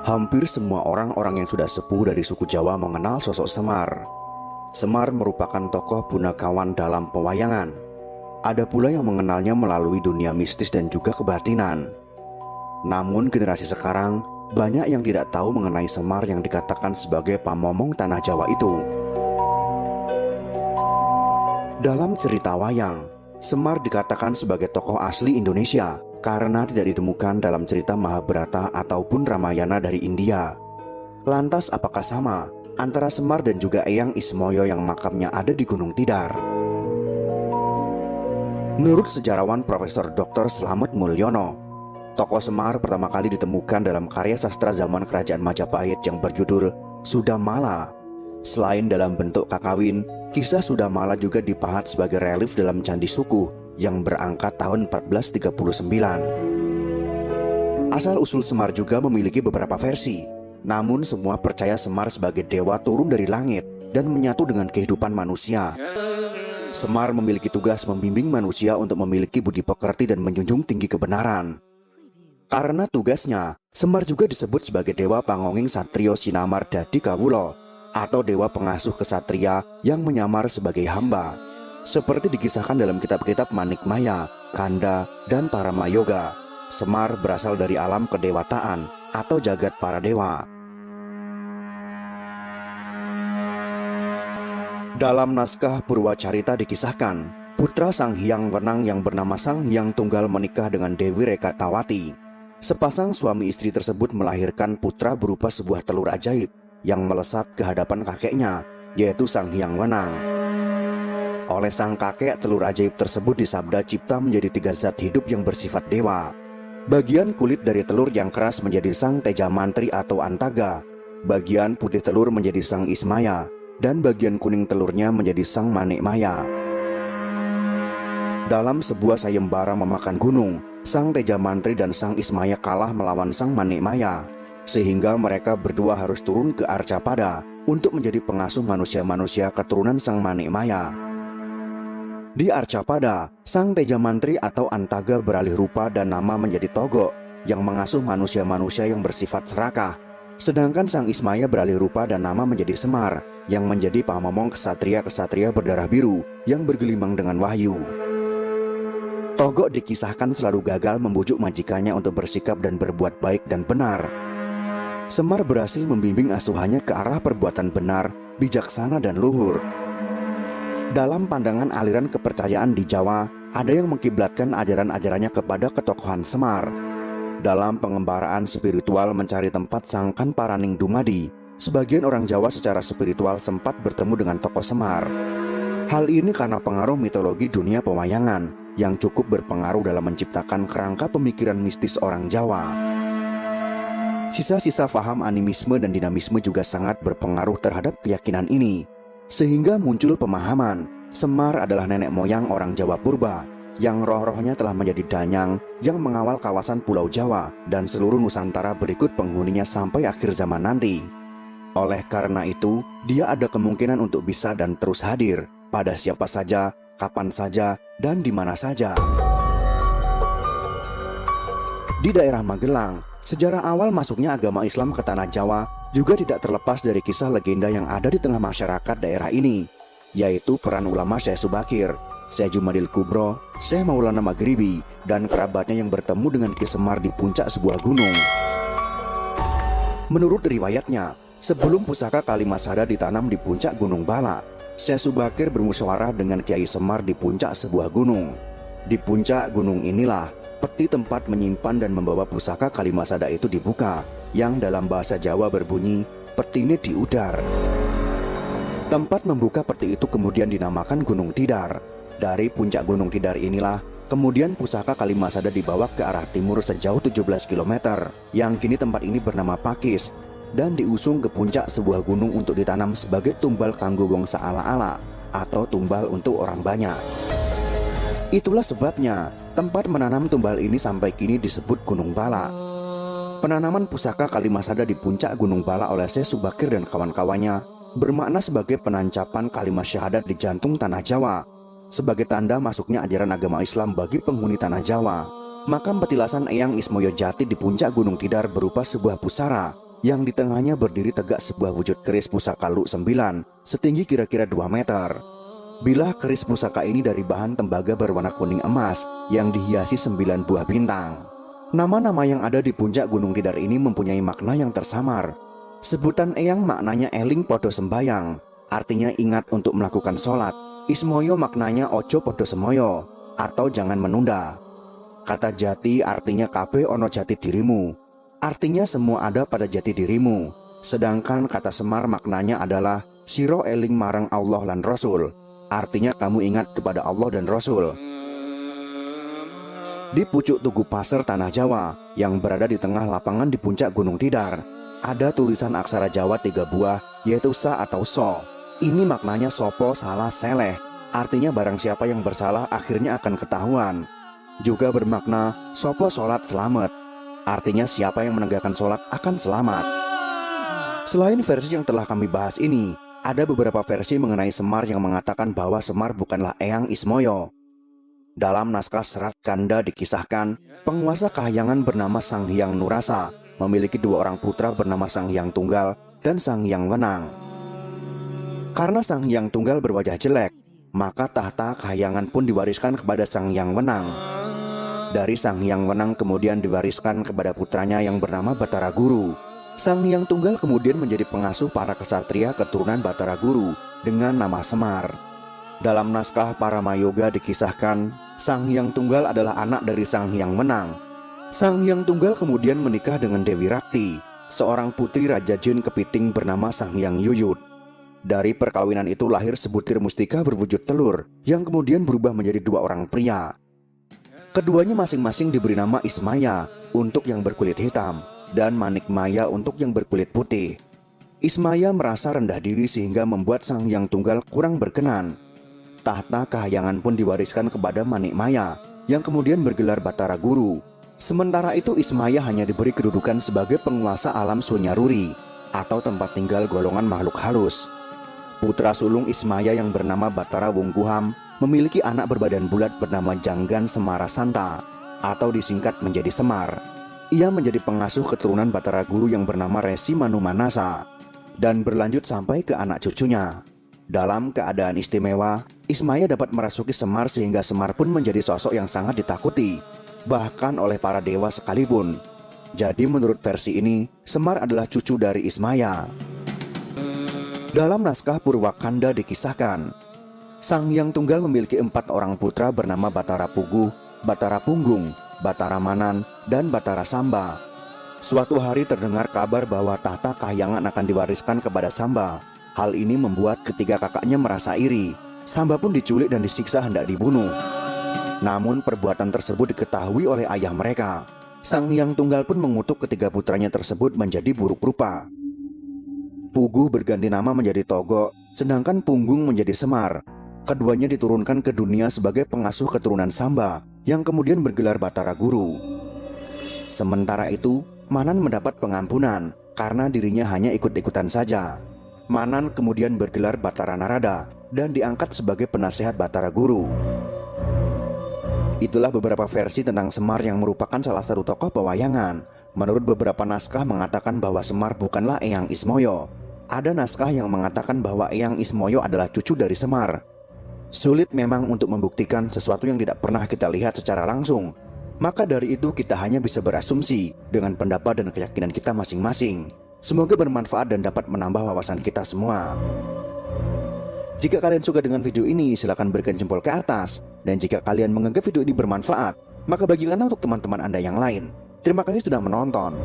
Hampir semua orang-orang yang sudah sepuh dari suku Jawa mengenal sosok Semar. Semar merupakan tokoh punakawan dalam pewayangan. Ada pula yang mengenalnya melalui dunia mistis dan juga kebatinan. Namun generasi sekarang banyak yang tidak tahu mengenai Semar yang dikatakan sebagai pamomong tanah Jawa itu. Dalam cerita wayang, Semar dikatakan sebagai tokoh asli Indonesia karena tidak ditemukan dalam cerita Mahabharata ataupun Ramayana dari India. Lantas apakah sama antara Semar dan juga Eyang Ismoyo yang makamnya ada di Gunung Tidar? Menurut sejarawan Profesor Dr. Slamet Mulyono, tokoh Semar pertama kali ditemukan dalam karya sastra zaman Kerajaan Majapahit yang berjudul Sudamala. Selain dalam bentuk kakawin, kisah Sudamala juga dipahat sebagai relief dalam Candi Suku yang berangkat tahun 1439. Asal-usul Semar juga memiliki beberapa versi, namun semua percaya Semar sebagai dewa turun dari langit dan menyatu dengan kehidupan manusia. Semar memiliki tugas membimbing manusia untuk memiliki budi pekerti dan menjunjung tinggi kebenaran. Karena tugasnya, Semar juga disebut sebagai dewa pangonging satrio sinamar dadi kawulo, atau dewa pengasuh kesatria yang menyamar sebagai hamba. Seperti dikisahkan dalam kitab-kitab Manikmaya, Kanda, dan Paramayoga, Semar berasal dari alam kedewataan atau jagat para dewa. Dalam naskah Purwacarita dikisahkan, putra Sang Hyang Wenang yang bernama Sang Hyang Tunggal menikah dengan Dewi Rekatawati. Sepasang suami istri tersebut melahirkan putra berupa sebuah telur ajaib yang melesat ke hadapan kakeknya, yaitu Sang Hyang Wenang. Oleh sang kakek, telur ajaib tersebut disabda cipta menjadi 3 zat hidup yang bersifat dewa. Bagian kulit dari telur yang keras menjadi Sang Teja Mantri atau Antaga, bagian putih telur menjadi Sang Ismaya, dan bagian kuning telurnya menjadi Sang Manikmaya. Dalam sebuah sayembara memakan gunung, Sang Teja Mantri dan Sang Ismaya kalah melawan Sang Manikmaya, sehingga mereka berdua harus turun ke Arcapada untuk menjadi pengasuh manusia-manusia keturunan Sang Manikmaya. Di Arcapada, Sang Teja Mantri atau Antaga beralih rupa dan nama menjadi Togok yang mengasuh manusia-manusia yang bersifat serakah. Sedangkan Sang Ismaya beralih rupa dan nama menjadi Semar yang menjadi pamomong kesatria-kesatria berdarah biru yang bergelimang dengan wahyu. Togok dikisahkan selalu gagal membujuk majikannya untuk bersikap dan berbuat baik dan benar. Semar berhasil membimbing asuhannya ke arah perbuatan benar, bijaksana dan luhur. Dalam pandangan aliran kepercayaan di Jawa, ada yang mengkiblatkan ajaran-ajarannya kepada ketokohan Semar. Dalam pengembaraan spiritual mencari tempat Sangkan Paraning Dumadi, sebagian orang Jawa secara spiritual sempat bertemu dengan tokoh Semar. Hal ini karena pengaruh mitologi dunia pewayangan yang cukup berpengaruh dalam menciptakan kerangka pemikiran mistis orang Jawa. Sisa-sisa faham animisme dan dinamisme juga sangat berpengaruh terhadap keyakinan ini. Sehingga muncul pemahaman Semar adalah nenek moyang orang Jawa purba yang roh-rohnya telah menjadi danyang yang mengawal kawasan Pulau Jawa dan seluruh Nusantara berikut penghuninya sampai akhir zaman nanti. Oleh karena itu, dia ada kemungkinan untuk bisa dan terus hadir pada siapa saja, kapan saja, dan di mana saja. Di daerah Magelang, sejarah awal masuknya agama Islam ke tanah Jawa juga tidak terlepas dari kisah legenda yang ada di tengah masyarakat daerah ini, yaitu peran ulama Syekh Subakir, Syekh Jumadil Kubro, Syekh Maulana Maghribi, dan kerabatnya yang bertemu dengan Ki Semar di puncak sebuah gunung. Menurut riwayatnya, sebelum pusaka Kalimasada ditanam di puncak Gunung Bala, Syekh Subakir bermusyawarah dengan Kiai Semar di puncak sebuah gunung. Di puncak gunung inilah peti tempat menyimpan dan membawa pusaka Kalimasada itu dibuka, yang dalam bahasa Jawa berbunyi petine diudar. Tempat membuka peti itu kemudian dinamakan Gunung Tidar. Dari puncak Gunung Tidar inilah kemudian pusaka Kalimasada dibawa ke arah timur sejauh 17 km, yang kini tempat ini bernama Pakis, dan diusung ke puncak sebuah gunung untuk ditanam sebagai tumbal kanggo wong saala-ala atau tumbal untuk orang banyak. Itulah sebabnya tempat menanam tumbal ini sampai kini disebut Gunung Bala. Penanaman pusaka Kalimasada di puncak Gunung Bala oleh Syekh Subakir dan kawan-kawannya bermakna sebagai penancapan kalimat syahadat di jantung tanah Jawa, sebagai tanda masuknya ajaran agama Islam bagi penghuni tanah Jawa. Makam petilasan Eyang Ismoyo Jati di puncak Gunung Tidar berupa sebuah pusara yang di tengahnya berdiri tegak sebuah wujud keris pusaka Lu 9 setinggi kira-kira 2 meter. Bilah keris pusaka ini dari bahan tembaga berwarna kuning emas yang dihiasi 9 buah bintang. Nama-nama yang ada di puncak Gunung Tidar ini mempunyai makna yang tersamar. Sebutan Eyang maknanya eling podo sembayang, artinya ingat untuk melakukan sholat. Ismoyo maknanya ojo podo semoyo, atau jangan menunda. Kata jati artinya kabeh ono jati dirimu, artinya semua ada pada jati dirimu. Sedangkan kata Semar maknanya adalah siro eling marang Allah lan Rasul, artinya kamu ingat kepada Allah dan Rasul. Di pucuk Tugu Pasir Tanah Jawa yang berada di tengah lapangan di puncak Gunung Tidar, ada tulisan aksara Jawa 3 buah, yaitu sa atau so. Ini maknanya sopo salah seleh, artinya barang siapa yang bersalah akhirnya akan ketahuan. Juga bermakna sopo sholat selamat, artinya siapa yang menegakkan sholat akan selamat. Selain versi yang telah kami bahas ini, ada beberapa versi mengenai Semar yang mengatakan bahwa Semar bukanlah Eyang Ismoyo. Dalam naskah Serat Kanda dikisahkan, penguasa kahyangan bernama Sang Hyang Nurasa memiliki 2 orang putra bernama Sang Hyang Tunggal dan Sang Hyang Wenang. Karena Sang Hyang Tunggal berwajah jelek, maka tahta kahyangan pun diwariskan kepada Sang Hyang Wenang. Dari Sang Hyang Wenang kemudian diwariskan kepada putranya yang bernama Batara Guru. Sang Hyang Tunggal kemudian menjadi pengasuh para kesatria keturunan Batara Guru dengan nama Semar. Dalam naskah Paramayoga dikisahkan, Sang Hyang Tunggal adalah anak dari Sang Hyang Wenang. Sang Hyang Tunggal kemudian menikah dengan Dewi Rakti, seorang putri Raja Jin Kepiting bernama Sang Hyang Yuyut. Dari perkawinan itu lahir sebutir mustika berwujud telur yang kemudian berubah menjadi 2 orang pria. Keduanya masing-masing diberi nama Ismaya untuk yang berkulit hitam dan Manikmaya untuk yang berkulit putih. Ismaya merasa rendah diri sehingga membuat Sang Hyang Tunggal kurang berkenan. Tahta kahyangan pun diwariskan kepada Manikmaya yang kemudian bergelar Batara Guru. Sementara itu Ismaya hanya diberi kedudukan sebagai penguasa alam Sunyaruri atau tempat tinggal golongan makhluk halus. Putra sulung Ismaya yang bernama Batara Wungkuham memiliki anak berbadan bulat bernama Janggan Semara Santa atau disingkat menjadi Semar. Ia menjadi pengasuh keturunan Batara Guru yang bernama Resi Manumanasa dan berlanjut sampai ke anak cucunya. Dalam keadaan istimewa, Ismaya dapat merasuki Semar sehingga Semar pun menjadi sosok yang sangat ditakuti, bahkan oleh para dewa sekalipun. Jadi menurut versi ini, Semar adalah cucu dari Ismaya. Dalam naskah Purwakanda dikisahkan, Sang Hyang Tunggal memiliki 4 orang putra bernama Batara Puguh, Batara Punggung, Batara Manan, dan Batara Samba. Suatu hari terdengar kabar bahwa tahta kahyangan akan diwariskan kepada Samba. Hal ini membuat ketiga kakaknya merasa iri. Samba pun diculik dan disiksa hendak dibunuh. Namun perbuatan tersebut diketahui oleh ayah mereka. Sang Hyang Tunggal pun mengutuk ketiga putranya tersebut menjadi buruk rupa. Puguh berganti nama menjadi Togo, sedangkan Punggung menjadi Semar. Keduanya diturunkan ke dunia sebagai pengasuh keturunan Samba yang kemudian bergelar Batara Guru. Sementara itu, Manan mendapat pengampunan karena dirinya hanya ikut-ikutan saja. Manan kemudian bergelar Batara Narada dan diangkat sebagai penasehat Batara Guru. Itulah beberapa versi tentang Semar yang merupakan salah satu tokoh pewayangan. Menurut beberapa naskah mengatakan bahwa Semar bukanlah Eyang Ismoyo. Ada naskah yang mengatakan bahwa Eyang Ismoyo adalah cucu dari Semar. Sulit memang untuk membuktikan sesuatu yang tidak pernah kita lihat secara langsung. Maka dari itu kita hanya bisa berasumsi dengan pendapat dan keyakinan kita masing-masing. Semoga bermanfaat dan dapat menambah wawasan kita semua. Jika kalian suka dengan video ini, silakan berikan jempol ke atas. Dan jika kalian menganggap video ini bermanfaat, maka bagikanlah untuk teman-teman Anda yang lain. Terima kasih sudah menonton.